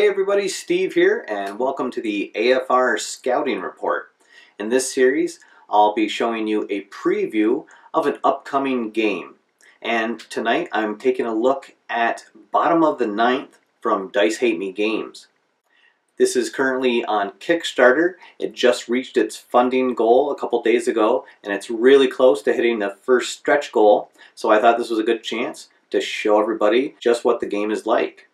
Hey everybody, Steve here, and welcome to the AFR Scouting Report. In this series, I'll be showing you a preview of an upcoming game. And tonight I'm taking a look at Bottom of the Ninth from Dice Hate Me Games. This is currently on Kickstarter. It just reached its funding goal a couple days ago, and it's really close to hitting the first stretch goal, so I thought this was a good chance to show everybody just what the game is like.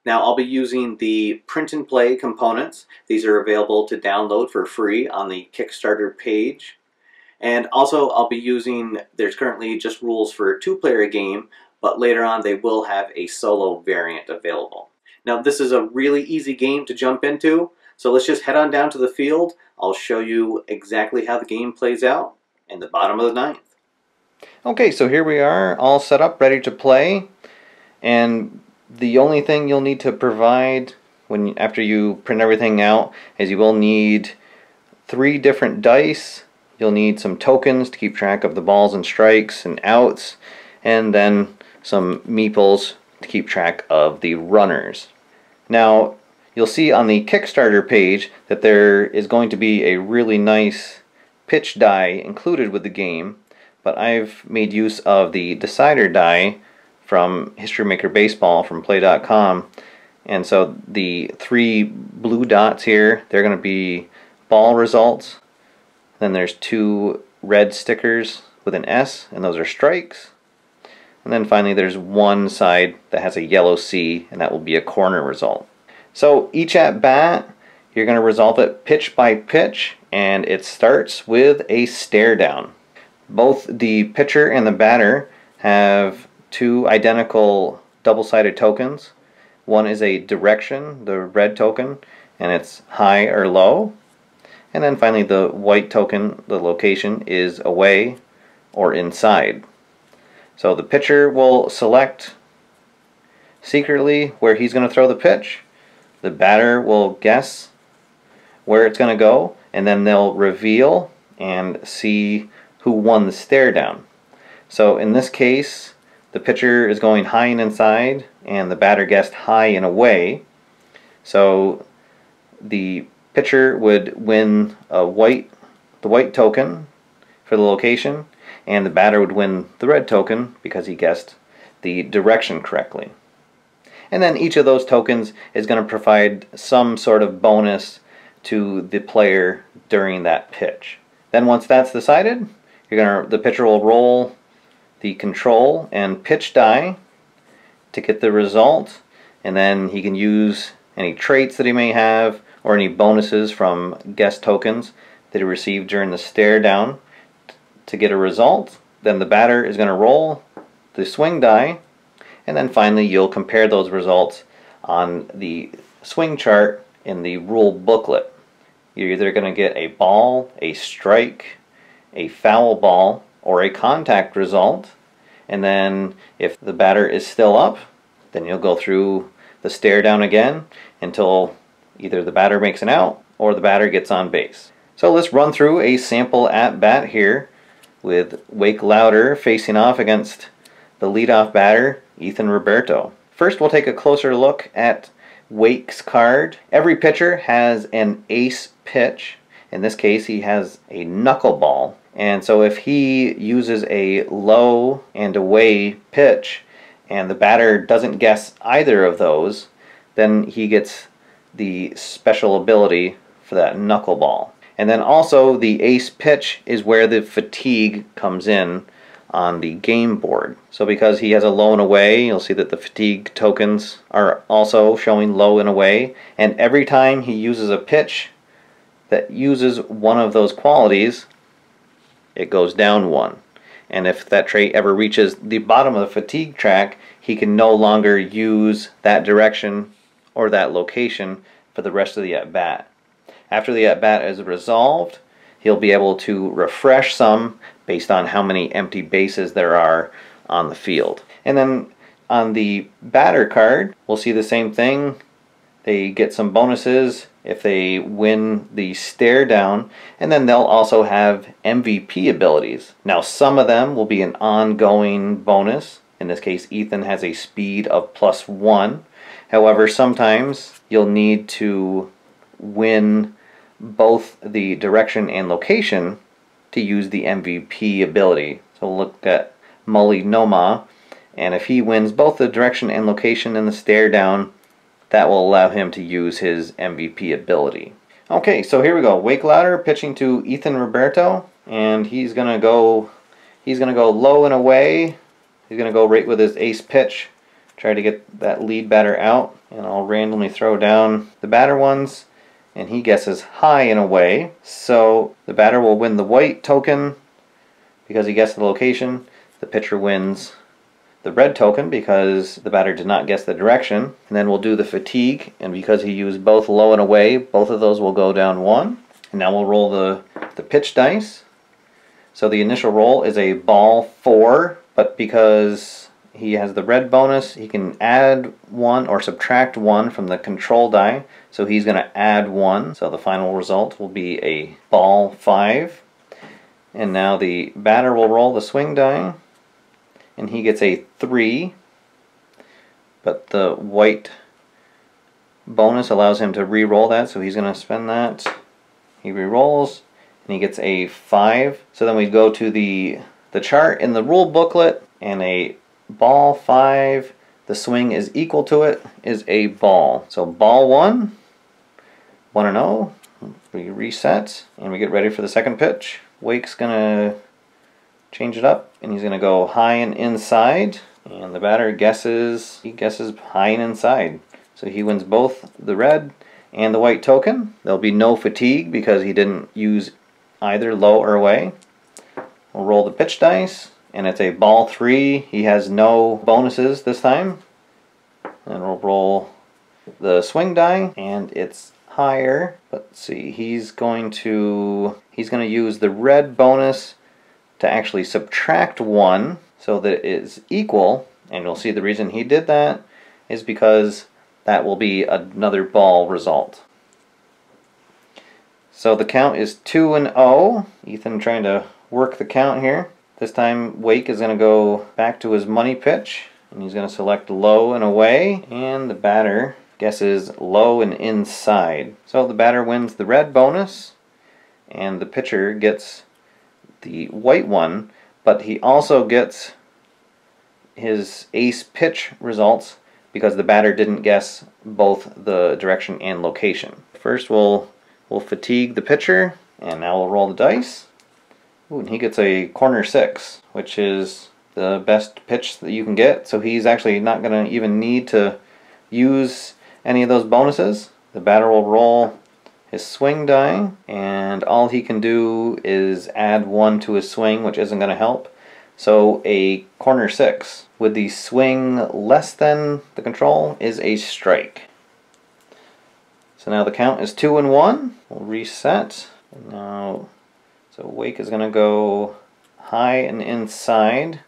Now I'll be using the print and play components. These are available to download for free on the Kickstarter page. And also I'll be using, there's currently just rules for a two-player game, but later on they will have a solo variant available. Now this is a really easy game to jump into, so let's just head on down to the field. I'll show you exactly how the game plays out in the bottom of the ninth. Okay, so here we are, all set up, ready to play, and the only thing you'll need to provide after you print everything out is you will need 3 different dice. You'll need some tokens to keep track of the balls and strikes and outs, and then some meeples to keep track of the runners. Now you'll see on the Kickstarter page that there is going to be a really nice pitch die included with the game, but I've made use of the decider die from History Maker Baseball from Play.com, and so the 3 blue dots here, they're going to be ball results. Then there's 2 red stickers with an S, and those are strikes. And then finally there's one side that has a yellow C, and that will be a corner result. So each at bat, you're going to resolve it pitch by pitch, and it starts with a stare down. Both the pitcher and the batter have 2 identical double-sided tokens. One is a direction, the red token, and it's high or low. And then finally the white token, the location, is away or inside. So the pitcher will select secretly where he's going to throw the pitch. The batter will guess where it's going to go, and then they'll reveal and see who won the stare down. So in this case, the pitcher is going high and inside, and the batter guessed high and away. So the pitcher would win the white token for the location, and the batter would win the red token because he guessed the direction correctly. And then each of those tokens is going to provide some sort of bonus to the player during that pitch. Then once that's decided, the pitcher will roll the control and pitch die to get the result, and then he can use any traits that he may have or any bonuses from guest tokens that he received during the stare down to get a result. Then the batter is going to roll the swing die, and then finally you'll compare those results on the swing chart in the rule booklet. You're either going to get a ball, a strike, a foul ball, or a contact result, and then if the batter is still up, then you'll go through the stare down again until either the batter makes an out or the batter gets on base. So let's run through a sample at bat here with Wake Louder facing off against the leadoff batter, Ethan Roberto. First we'll take a closer look at Wake's card. Every pitcher has an ace pitch. In this case he has a knuckleball. And so if he uses a low and away pitch and the batter doesn't guess either of those, then he gets the special ability for that knuckleball. And then also the ace pitch is where the fatigue comes in on the game board. So because he has a low and away, you'll see that the fatigue tokens are also showing low and away, and every time he uses a pitch that uses one of those qualities, it goes down 1. And if that trait ever reaches the bottom of the fatigue track, he can no longer use that direction or that location for the rest of the at-bat. After the at-bat is resolved, he'll be able to refresh some based on how many empty bases there are on the field. And then on the batter card, we'll see the same thing. They get some bonuses if they win the stare down, and then they'll also have MVP abilities. Now some of them will be an ongoing bonus. In this case Ethan has a speed of +1, However, sometimes you'll need to win both the direction and location to use the MVP ability. So we'll look at Mully Noma, and if he wins both the direction and location in the stare down, that will allow him to use his MVP ability. Okay, so here we go. Wake Louder pitching to Ethan Roberto, and he's gonna go low and away. He's gonna go right with his ace pitch, try to get that lead batter out, and I'll randomly throw down the batter ones, and he guesses high and away. So the batter will win the white token because he guessed the location. The pitcher wins the red token because the batter did not guess the direction. And then we'll do the fatigue, and because he used both low and away, both of those will go down 1. And now we'll roll the pitch dice. So the initial roll is a ball 4, but because he has the red bonus, he can add 1 or subtract 1 from the control die. So he's going to add 1. So the final result will be a ball 5. And now the batter will roll the swing die, and he gets a 3. But the white bonus allows him to re-roll that, so he's going to spend that. He re-rolls, and he gets a 5. So then we go to the chart in the rule booklet, and a ball 5, the swing is equal to it, is a ball. So ball 1, 1-0. We reset, and we get ready for the second pitch. Wake's gonna change it up, and he's gonna go high and inside, and the batter guesses high and inside. So he wins both the red and the white token. There'll be no fatigue because he didn't use either low or away. We'll roll the pitch dice, and it's a ball 3. He has no bonuses this time. And we'll roll the swing die, and it's higher. But let's see, he's going to use the red bonus to actually subtract 1 so that it is equal. And you'll see the reason he did that is because that will be another ball result. So the count is 2-0. Ethan trying to work the count here. This time Wake is going to go back to his money pitch, and he's going to select low and away, and the batter guesses low and inside. So the batter wins the red bonus, and the pitcher gets the white one, but he also gets his ace pitch results because the batter didn't guess both the direction and location. First we'll fatigue the pitcher, and now we'll roll the dice. Ooh, and he gets a corner 6, which is the best pitch that you can get, so he's actually not going to even need to use any of those bonuses. The batter will roll his swing die, and all he can do is add 1 to his swing, which isn't going to help. So a corner 6 with the swing less than the control is a strike. So now the count is 2-1. We'll reset. And now, so Wake is going to go high and inside.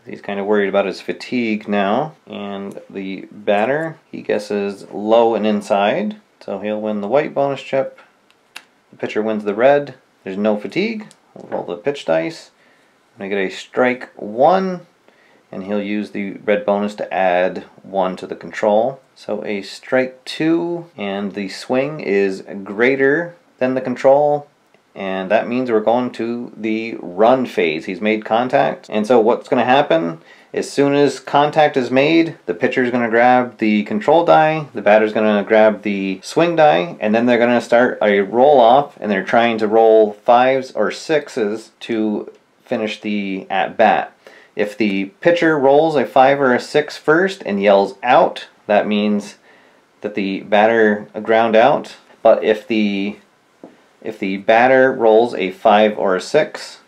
He's kind of worried about his fatigue now. And the batter, he guesses low and inside. So he'll win the white bonus chip. The pitcher wins the red. There's no fatigue. We'll roll the pitch dice. I'm going to get a strike 1. And he'll use the red bonus to add 1 to the control. So a strike 2, and the swing is greater than the control, and that means we're going to the run phase. He's made contact, and so what's going to happen, as soon as contact is made, the pitcher's going to grab the control die, the batter's going to grab the swing die, and then they're going to start a roll off, and they're trying to roll 5s or 6s to finish the at bat. If the pitcher rolls a 5 or a 6 first and yells out, that means that the batter ground out. But if the batter rolls a 5 or a 6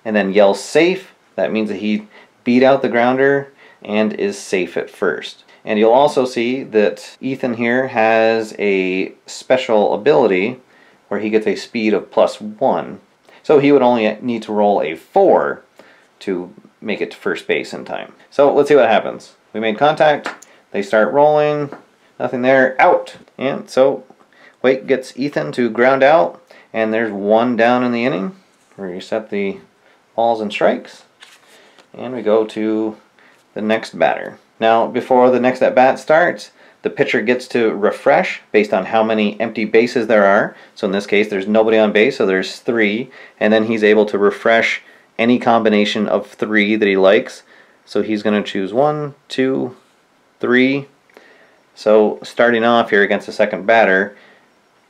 and then yells safe, that means that he beat out the grounder and is safe at first. And you'll also see that Ethan here has a special ability where he gets a speed of +1. So he would only need to roll a 4 to make it to first base in time. So let's see what happens. We made contact, they start rolling, nothing there, out. And so Wake gets Ethan to ground out, and there's 1 down in the inning. We reset the balls and strikes, and we go to the next batter. Now, before the next at bat starts, the pitcher gets to refresh based on how many empty bases there are. So in this case, there's nobody on base, so there's 3, and then he's able to refresh any combination of 3 that he likes. So he's going to choose 1, 2, 3. So starting off here against the second batter,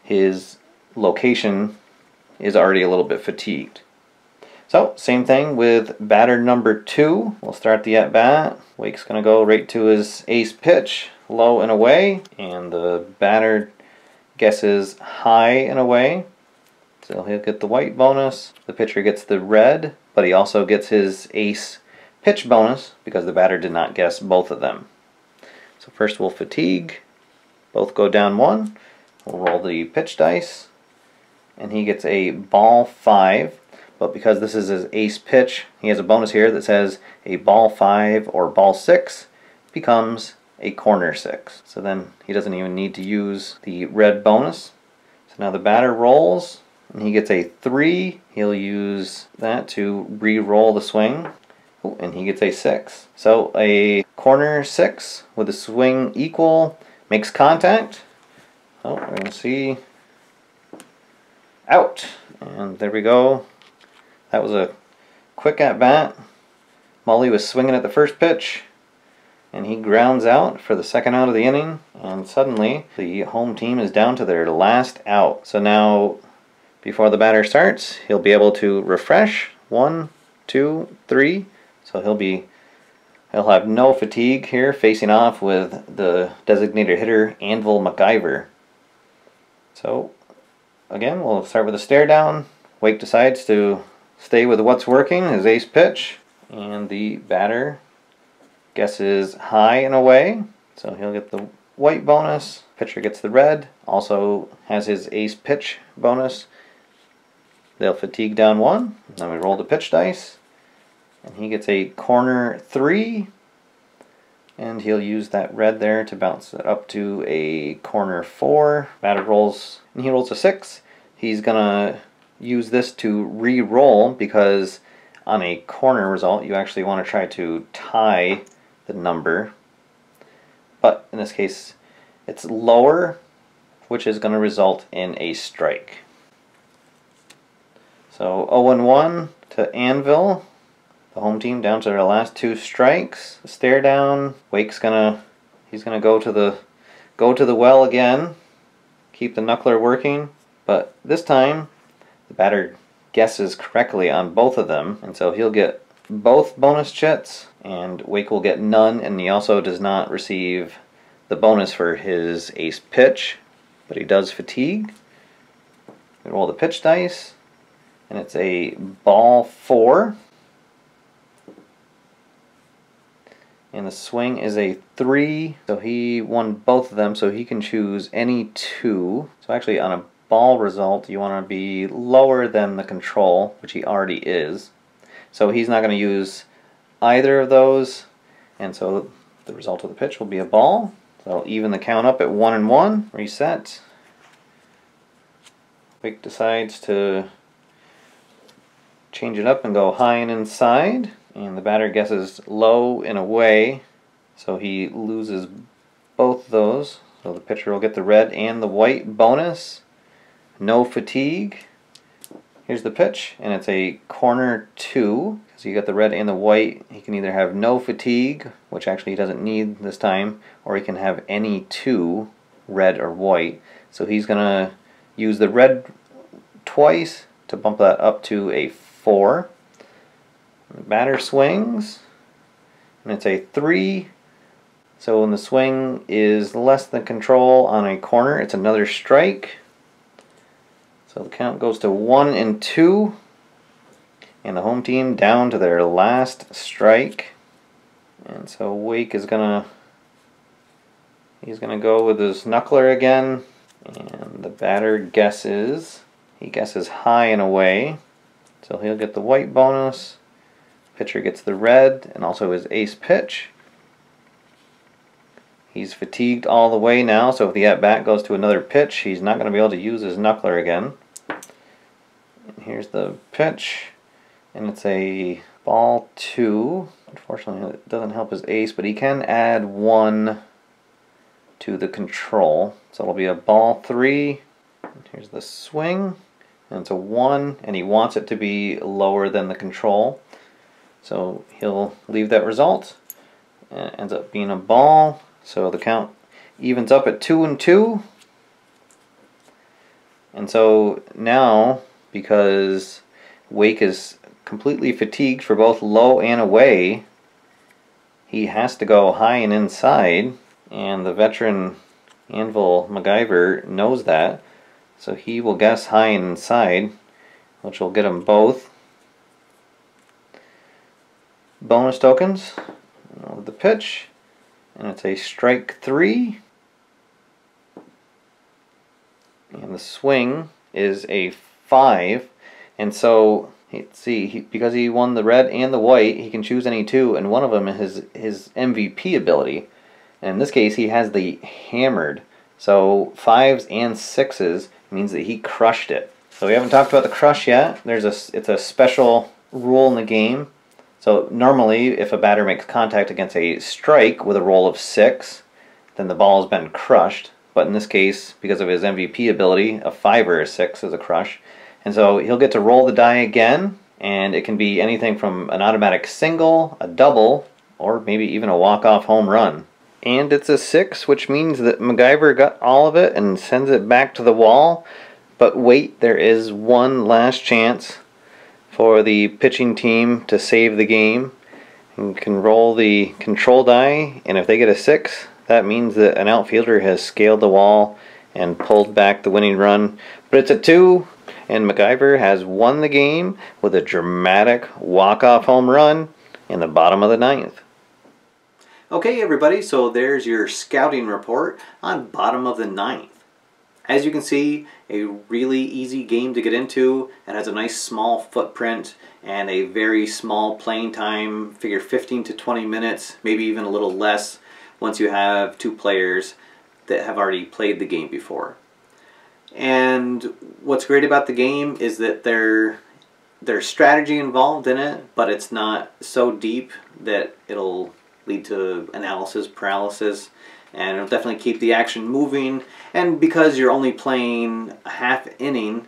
his location is already a little bit fatigued. So same thing with batter number 2. We'll start the at bat. Wake's going to go right to his ace pitch, low and away, and the batter guesses high and away. So he'll get the white bonus. The pitcher gets the red, but he also gets his ace pitch bonus because the batter did not guess both of them. So first we'll fatigue. Both go down 1. We'll roll the pitch dice, and he gets a ball 5. But because this is his ace pitch, he has a bonus here that says a ball 5 or ball 6 becomes a corner 6. So then he doesn't even need to use the red bonus. So now the batter rolls, and he gets a 3. He'll use that to re-roll the swing. Ooh, and he gets a 6. So a corner 6 with a swing equal makes contact. Oh, we're going to see. Out. And there we go. That was a quick at bat. Mully was swinging at the first pitch, and he grounds out for the second out of the inning, and suddenly the home team is down to their last out. So now, before the batter starts, he'll be able to refresh. 1, 2, 3. So he'll have no fatigue here, facing off with the designated hitter Anvil MacGyver. So again, we'll start with a stare down. Wake decides to stay with what's working, his ace pitch, and the batter guesses high and away, so he'll get the white bonus. Pitcher gets the red, also has his ace pitch bonus. They'll fatigue down 1, then we roll the pitch dice, and he gets a corner 3, and he'll use that red there to bounce it up to a corner 4. Batter rolls, and he rolls a 6. He's gonna use this to re-roll because on a corner result you actually want to try to tie the number, but in this case it's lower, which is going to result in a strike. So 0-1 to Anvil, the home team, down to their last 2 strikes. Stare down. Wake's he's gonna go to the well again, keep the knuckler working, but this time the batter guesses correctly on both of them, and so he'll get both bonus chits, and Wake will get none, and he also does not receive the bonus for his ace pitch, but he does fatigue. We roll the pitch dice, and it's a ball 4. And the swing is a 3, so he won both of them, so he can choose any 2. So actually on a ball result, you want to be lower than the control, which he already is. So he's not going to use either of those, and so the result of the pitch will be a ball. So I'll even the count up at 1-1. Reset. Wake decides to change it up and go high and inside, and the batter guesses low and away, so he loses both those. So the pitcher will get the red and the white bonus. No fatigue. Here's the pitch, and it's a corner 2, because you got the red and the white. He can either have no fatigue, which actually he doesn't need this time, or he can have any 2, red or white. So he's going to use the red twice to bump that up to a 4. The batter swings, and it's a 3. So when the swing is less than control on a corner, it's another strike. So the count goes to 1-2, and the home team down to their last strike. And so Wake is he's gonna go with his knuckler again, and the batter guesses high and away, so he'll get the white bonus. Pitcher gets the red and also his ace pitch. He's fatigued all the way now, so if the at-bat goes to another pitch, he's not going to be able to use his knuckler again. And here's the pitch, and it's a ball 2. Unfortunately, it doesn't help his ace, but he can add 1 to the control. So it'll be a ball 3. Here's the swing, and it's a 1, and he wants it to be lower than the control. So he'll leave that result, and it ends up being a ball. So the count evens up at 2-2. And so now, because Wake is completely fatigued for both low and away, he has to go high and inside, and the veteran Anvil MacGyver knows that, so he will guess high and inside, which will get him both bonus tokens with the pitch, and it's a strike 3. And the swing is a 5, and so let's see, because he won the red and the white, he can choose any 2, and one of them is his MVP ability. And in this case, he has the hammered, so 5s and 6s means that he crushed it. So we haven't talked about the crush yet. It's a special rule in the game. So normally, if a batter makes contact against a strike with a roll of 6, then the ball has been crushed. But in this case, because of his MVP ability, a 5 or a 6 is a crush. And so he'll get to roll the die again, and it can be anything from an automatic single, a double, or maybe even a walk-off home run. And it's a 6, which means that MacGyver got all of it and sends it back to the wall. But wait, there is one last chance for the pitching team to save the game. And can roll the control die, and if they get a 6, that means that an outfielder has scaled the wall and pulled back the winning run. But it's a 2, and MacGyver has won the game with a dramatic walk-off home run in the bottom of the 9th. Okay everybody, so there's your scouting report on bottom of the 9th. As you can see, a really easy game to get into. It has a nice small footprint and a very small playing time, figure 15 to 20 minutes, maybe even a little less once you have 2 players that have already played the game before. And what's great about the game is that there's strategy involved in it, but it's not so deep that it'll lead to analysis paralysis, and it'll definitely keep the action moving. And because you're only playing a half inning,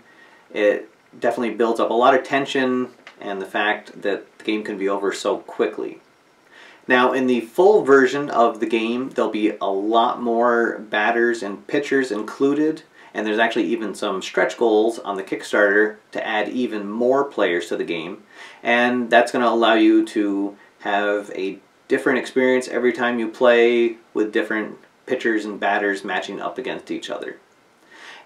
it definitely builds up a lot of tension and the fact that the game can be over so quickly. Now in the full version of the game, there'll be a lot more batters and pitchers included, and there's actually even some stretch goals on the Kickstarter to add even more players to the game. And that's going to allow you to have a different experience every time you play, with different pitchers and batters matching up against each other.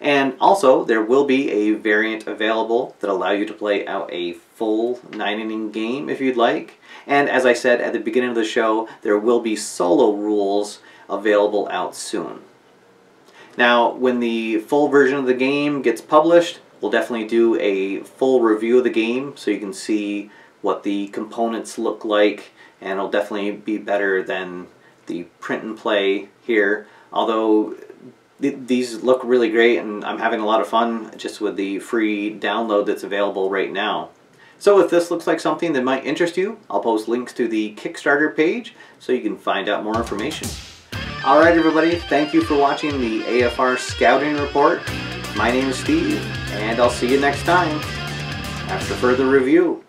And also, there will be a variant available that allow you to play out a full 9-inning game if you'd like. And as I said at the beginning of the show, there will be solo rules available out soon. Now, when the full version of the game gets published, we'll definitely do a full review of the game so you can see what the components look like, and it'll definitely be better than the print and play here. Although these look really great, and I'm having a lot of fun just with the free download that's available right now. So if this looks like something that might interest you, I'll post links to the Kickstarter page so you can find out more information. Alright everybody, thank you for watching the AFR Scouting Report. My name is Steve, and I'll see you next time after further review.